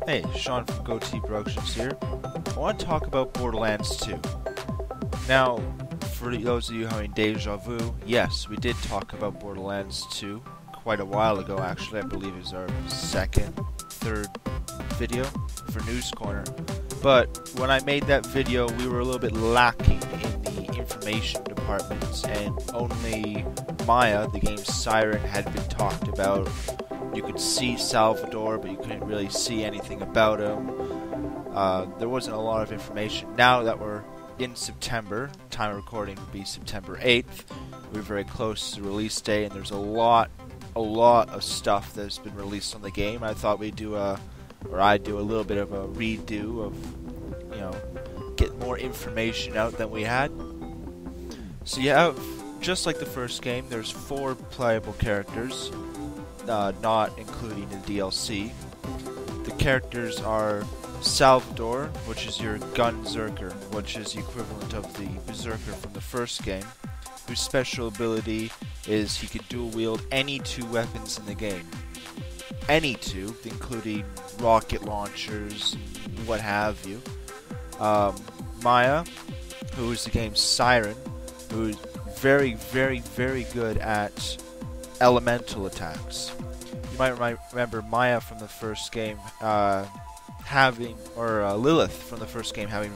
Hey, Sean from Goatee Productions here. I want to talk about Borderlands 2. Now, for those of you having deja vu, yes, we did talk about Borderlands 2 quite a while ago actually. I believe it was our third video for News Corner. But when I made that video, we were a little bit lacking in the information department, and only Maya, the game's siren, had been talked about. You could see Salvador, but you couldn't really see anything about him. There wasn't a lot of information. Now that we're in September, time of recording would be September 8th. We're very close to the release day, and there's a lot of stuff that's been released on the game. I thought I'd do a little bit of a redo of, get more information out than we had. So you have, just like the first game, there's 4 playable characters. Not including the DLC. The characters are Salvador, which is your Gunzerker, which is the equivalent of the Berserker from the first game, whose special ability is he could dual wield any 2 weapons in the game. Any 2, including rocket launchers, what have you. Maya, who is the game's siren, who is very, very, very good at elemental attacks. You might remember Maya from the first game Lilith from the first game having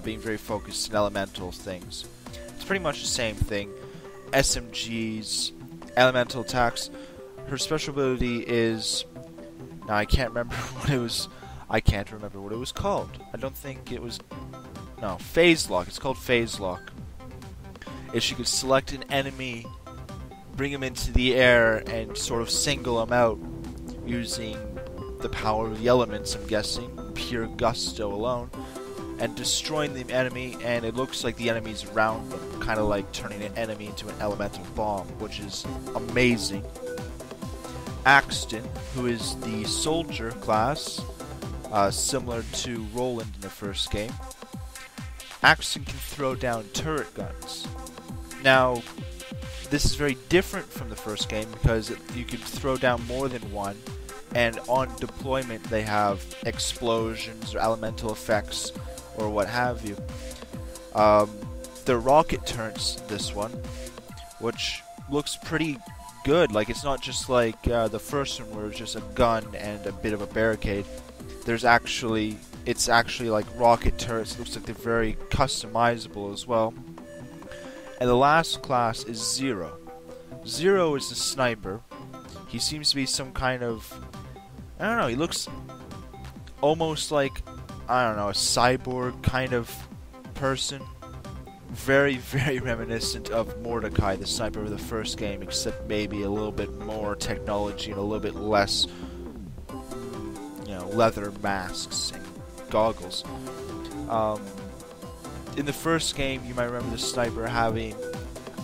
being very focused on elemental things. It's pretty much the same thing. SMGs, elemental attacks. Her special ability is, now I can't remember what it was. I can't remember what it was called. I don't think it was. No, phase lock. It's called phase lock. If she could select an enemy, bring him into the air, and sort of single him out using the power of the elements, I'm guessing, pure gusto alone, and destroying the enemy, and it looks like the enemies around them, kind of like turning an enemy into an elemental bomb, which is amazing. Axton, who is the soldier class, similar to Roland in the first game. Axton can throw down turret guns. Now, this is very different from the first game because you can throw down more than one, and on deployment they have explosions or elemental effects or what have you. The rocket turrets, this one, which looks pretty good. Like, it's not just like the first one where it's just a gun and a bit of a barricade. It's actually like rocket turrets. It looks like they're very customizable as well. And the last class is Zero. Zero is the sniper. He seems to be some kind of, I don't know, he looks almost like, I don't know, a cyborg kind of person. Very, very reminiscent of Mordecai, the sniper of the first game, except maybe a little bit more technology and a little bit less, leather masks and goggles. In the first game, you might remember the sniper having,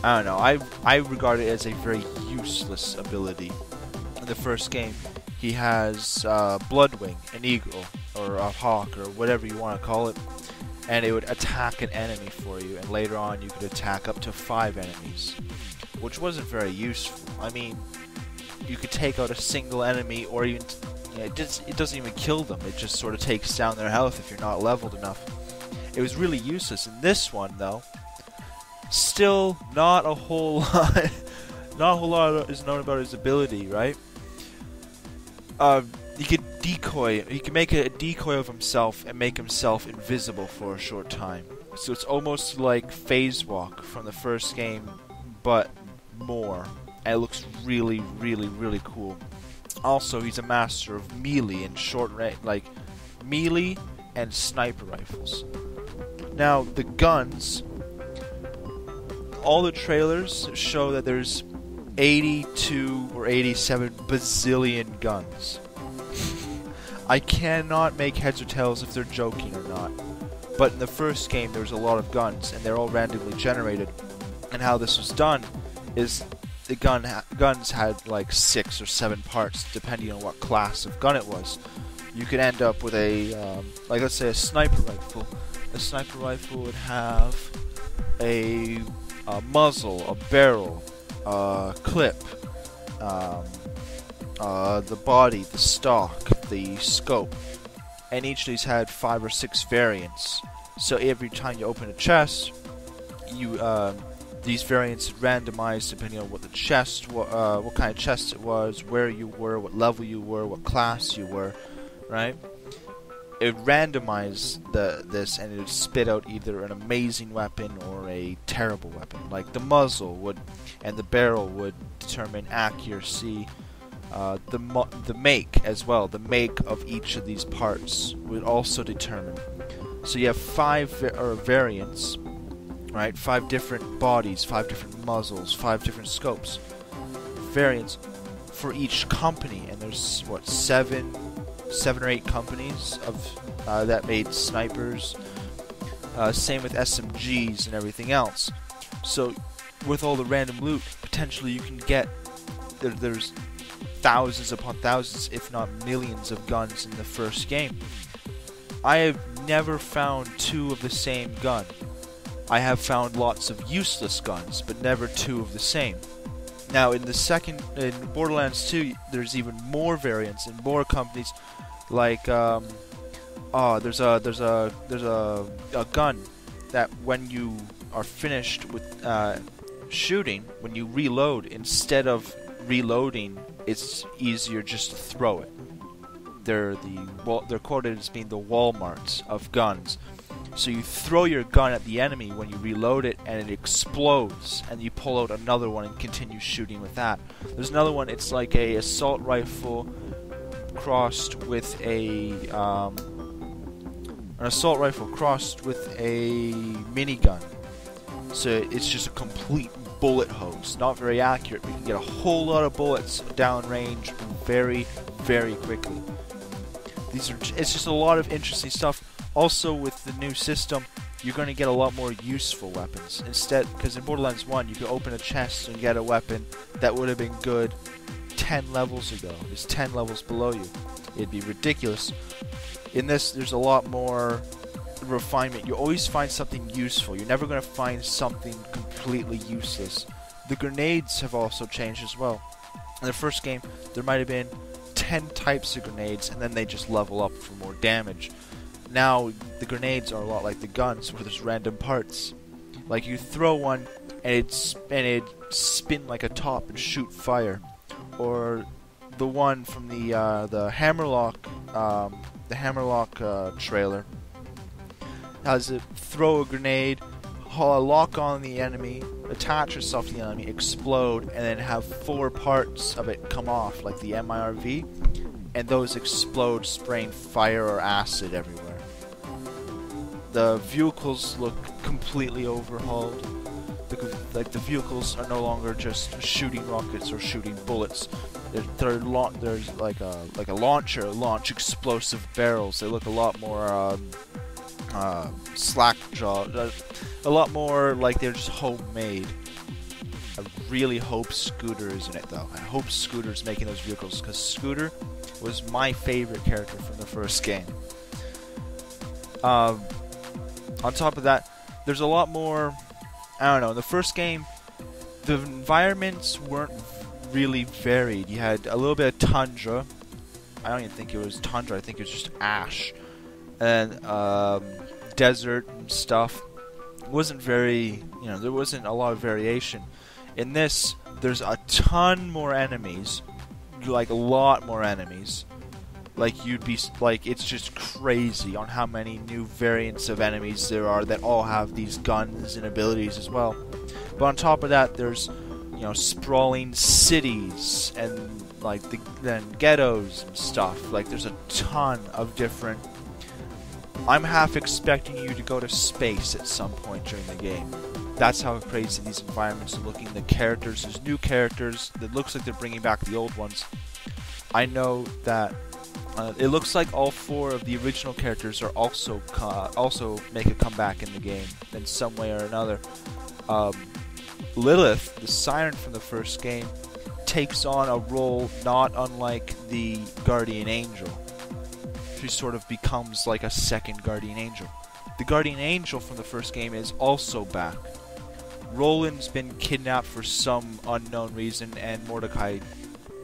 I don't know, I regard it as a very useless ability. In the first game, he has Bloodwing, an eagle, or a hawk, or whatever you want to call it, and it would attack an enemy for you, and later on you could attack up to 5 enemies, which wasn't very useful. I mean, you could take out a single enemy, or even, it doesn't even kill them, it just sort of takes down their health if you're not leveled enough. It was really useless. In this one, though, still not a whole lot is known about his ability, right? He could decoy. He can make a decoy of himself and make himself invisible for a short time. So it's almost like phase walk from the first game, but more. And it looks really, really, really cool. Also, he's a master of melee and short range, like melee and sniper rifles. Now, the guns, all the trailers show that there's 82 or 87 bazillion guns. I cannot make heads or tails if they're joking or not. But in the first game, there was a lot of guns, and they're all randomly generated. And how this was done is the guns had like 6 or 7 parts, depending on what class of gun it was. You could end up with a, let's say a sniper rifle. A sniper rifle would have a muzzle, a barrel, clip, the body, the stock, the scope, and each of these had 5 or 6 variants. So every time you open a chest, you these variants randomized depending on what the chest, what kind of chest it was, where you were, what level you were, what class you were, right? It randomized this, and it would spit out either an amazing weapon or a terrible weapon. Like the muzzle would, and the barrel would determine accuracy. The make as well. The make of each of these parts would also determine. So you have 5 variants, right? 5 different bodies, 5 different muzzles, 5 different scopes, variants for each company, and there's what 7 or 8 companies of that made snipers. Same with SMGs and everything else. So with all the random loot, potentially you can get there's thousands upon thousands, if not millions, of guns in the first game. I have never found 2 of the same gun. I have found lots of useless guns, but never 2 of the same. Now in Borderlands 2, there's even more variants and more companies. Like there's a gun that when you are finished with shooting, when you reload, instead of reloading, it's easier just to throw it. They're quoted as being the Walmarts of guns. So you throw your gun at the enemy when you reload it, and it explodes, and you pull out another one and continue shooting with that. There's another one. It's like a assault rifle crossed with an assault rifle crossed with a minigun. So it's just a complete bullet hose. Not very accurate, but you can get a whole lot of bullets downrange very, very quickly. It's just a lot of interesting stuff. Also, with the new system, you're going to get a lot more useful weapons. Instead, because in Borderlands 1, you could open a chest and get a weapon that would have been good 10 levels ago. It's 10 levels below you. It'd be ridiculous. In this, there's a lot more refinement. You always find something useful. You're never going to find something completely useless. The grenades have also changed as well. In the first game, there might have been 10 types of grenades, and then they just level up for more damage. Now, the grenades are a lot like the guns, where there's random parts. Like, you throw one, and it'd spin like a top and shoot fire. Or the one from the Hammerlock trailer has it throw a grenade, lock on the enemy, attach yourself to the enemy, explode, and then have 4 parts of it come off, like the MIRV, and those explode, spraying fire or acid everywhere. The vehicles look completely overhauled. The vehicles are no longer just shooting rockets or shooting bullets. There's like a launcher, launch explosive barrels. They look a lot more slack-jawed, a lot more like they're just homemade. I really hope Scooter is in it, though. I hope Scooter's making those vehicles, because Scooter was my favorite character from the first game. On top of that, there's a lot more. I don't know. In the first game, the environments weren't really varied. You had a little bit of tundra. I don't even think it was tundra. I think it was just ash and desert and stuff. It wasn't very, there wasn't a lot of variation. In this, there's a ton more enemies, like a lot more enemies. Like it's just crazy on how many new variants of enemies there are that all have these guns and abilities as well. But on top of that, there's sprawling cities and then ghettos and stuff. Like there's a ton of different. I'm half expecting you to go to space at some point during the game. That's how crazy these environments are looking. The characters, there's new characters. It looks like they're bringing back the old ones. I know that it looks like all 4 of the original characters are also make a comeback in the game in some way or another. Lilith, the siren from the first game, takes on a role not unlike the Guardian Angel. She sort of becomes like a second Guardian Angel. The Guardian Angel from the first game is also back. Roland's been kidnapped for some unknown reason, and Mordecai,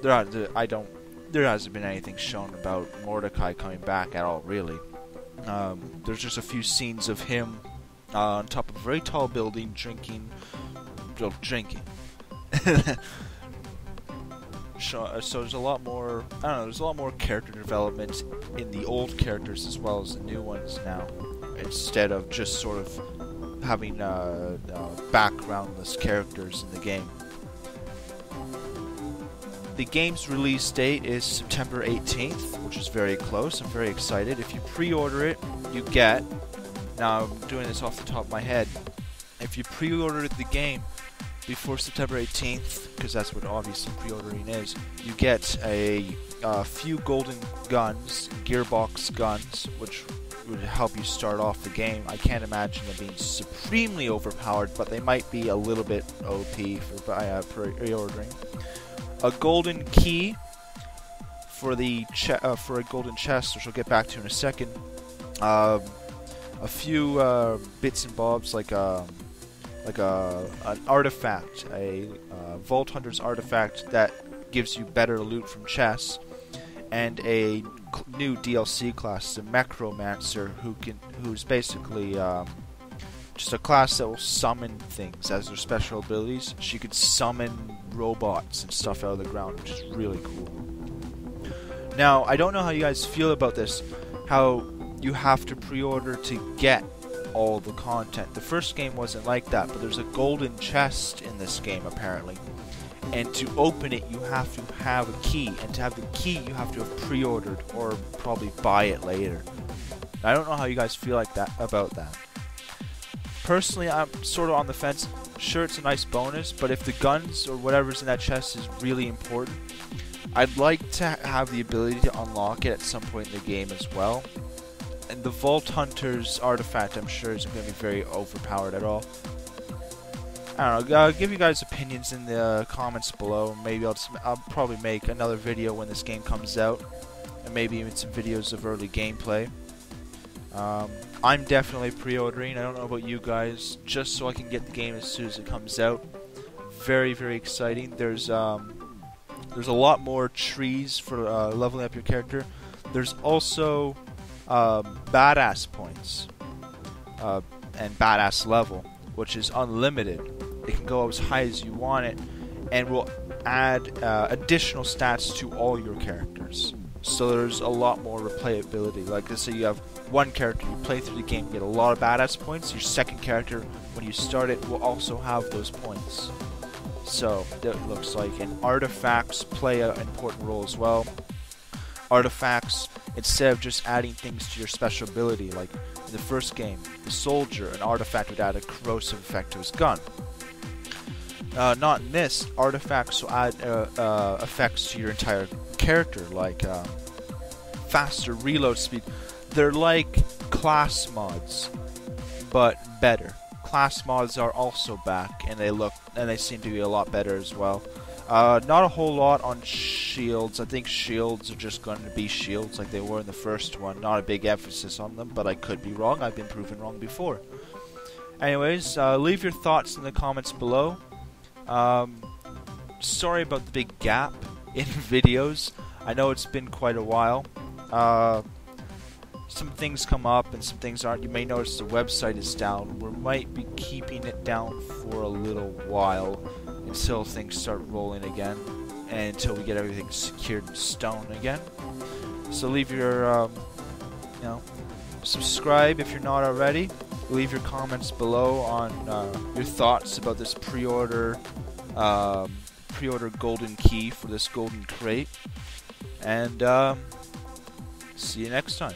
I don't there hasn't been anything shown about Mordecai coming back at all, really. There's just a few scenes of him on top of a very tall building drinking. So there's a lot more, I don't know, there's a lot more character development in the old characters as well as the new ones now, instead of just sort of having backgroundless characters in the game. The game's release date is September 18th, which is very close. I'm very excited. If you pre-order it, you get, now I'm doing this off the top of my head, if you pre-order the game before September 18th, because that's what obviously pre-ordering is, you get a few golden guns, gearbox guns, which would help you start off the game. I can't imagine them being supremely overpowered, but they might be a little bit OP for pre-ordering. A golden key for the for a golden chest, which I'll get back to in a second. A few bits and bobs like an artifact, a Vault Hunter's artifact that gives you better loot from chests, and a new DLC class, the Necromancer, who's basically just a class that will summon things as their special abilities. She could summon robots and stuff out of the ground, which is really cool. Now, I don't know how you guys feel about this, how you have to pre-order to get all the content. The first game wasn't like that, but there's a golden chest in this game apparently. And to open it, you have to have a key, and to have the key, you have to have pre-ordered or probably buy it later. I don't know how you guys feel like that about that. Personally, I'm sort of on the fence. Sure, it's a nice bonus, but if the guns or whatever's in that chest is really important, I'd like to have the ability to unlock it at some point in the game as well. And the Vault Hunter's artifact, I'm sure, isn't going to be very overpowered at all. I don't know, give you guys opinions in the comments below. Maybe I'll probably make another video when this game comes out, and maybe even some videos of early gameplay. I'm definitely pre-ordering. I don't know about you guys, just so I can get the game as soon as it comes out. Very, very exciting. There's a lot more trees for leveling up your character. There's also badass points and badass level, which is unlimited. It can go as high as you want it, and will add additional stats to all your characters. So there's a lot more replayability. Like, let's say you have one character, you play through the game, you get a lot of badass points. Your second character, when you start it, will also have those points. So that looks like. And artifacts play an important role as well. Artifacts, instead of just adding things to your special ability, like in the first game, the soldier, an artifact would add a corrosive effect to his gun. Not in this. Artifacts will add effects to your entire character, like faster reload speed. They're like class mods, but better. Class mods are also back, and they seem to be a lot better as well. Not a whole lot on shields. I think shields are just going to be shields like they were in the first one. Not a big emphasis on them, but I could be wrong. I've been proven wrong before. Anyways, leave your thoughts in the comments below. Sorry about the big gap in videos. I know it's been quite a while. Some things come up and some things aren't. You may notice the website is down. We might be keeping it down for a little while until things start rolling again, and until we get everything secured in stone again. So leave your, subscribe if you're not already. Leave your comments below on your thoughts about this pre-order golden key for this golden crate, and see you next time.